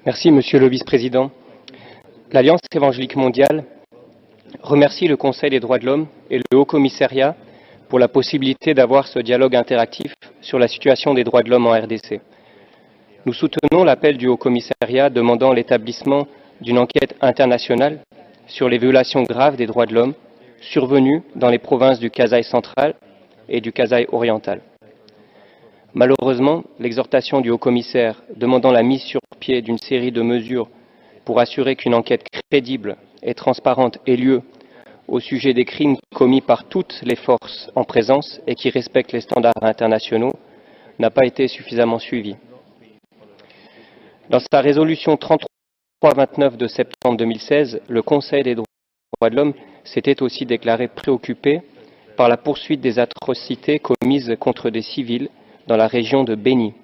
Merci, Monsieur le Vice-président. L'Alliance évangélique mondiale remercie le Conseil des droits de l'homme et le Haut-Commissariat pour la possibilité d'avoir ce dialogue interactif sur la situation des droits de l'homme en RDC. Nous soutenons l'appel du Haut-Commissariat demandant l'établissement d'une enquête internationale sur les violations graves des droits de l'homme survenues dans les provinces du Kasaï central et du Kasaï oriental. Malheureusement, l'exhortation du Haut-Commissaire demandant la mise sur pied d'une série de mesures pour assurer qu'une enquête crédible et transparente ait lieu au sujet des crimes commis par toutes les forces en présence et qui respectent les standards internationaux n'a pas été suffisamment suivie. Dans sa résolution 3329 de septembre 2016, le Conseil des droits de l'homme s'était aussi déclaré préoccupé par la poursuite des atrocités commises contre des civils dans la région de Beni.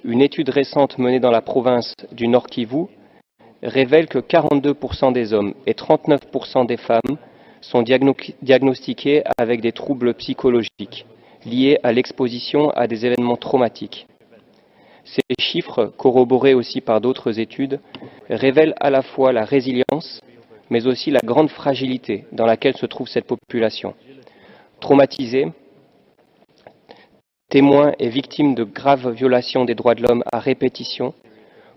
Une étude récente menée dans la province du Nord Kivu révèle que 42% des hommes et 39% des femmes sont diagnostiqués avec des troubles psychologiques liés à l'exposition à des événements traumatiques. Ces chiffres, corroborés aussi par d'autres études, révèlent à la fois la résilience, mais aussi la grande fragilité dans laquelle se trouve cette population. Traumatisée, témoins et victimes de graves violations des droits de l'homme à répétition,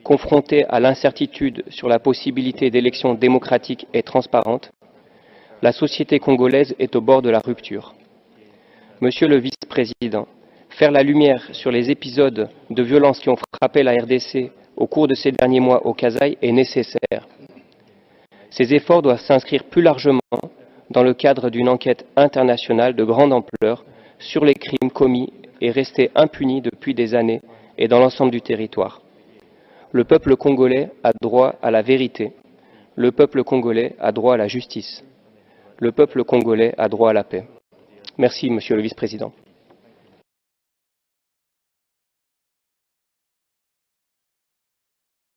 confrontés à l'incertitude sur la possibilité d'élections démocratiques et transparentes, la société congolaise est au bord de la rupture. Monsieur le vice-président, faire la lumière sur les épisodes de violence qui ont frappé la RDC au cours de ces derniers mois au Kasaï est nécessaire. Ces efforts doivent s'inscrire plus largement dans le cadre d'une enquête internationale de grande ampleur sur les crimes commis et restés impunis depuis des années et dans l'ensemble du territoire. Le peuple congolais a droit à la vérité. Le peuple congolais a droit à la justice. Le peuple congolais a droit à la paix. Merci, Monsieur le Vice-président.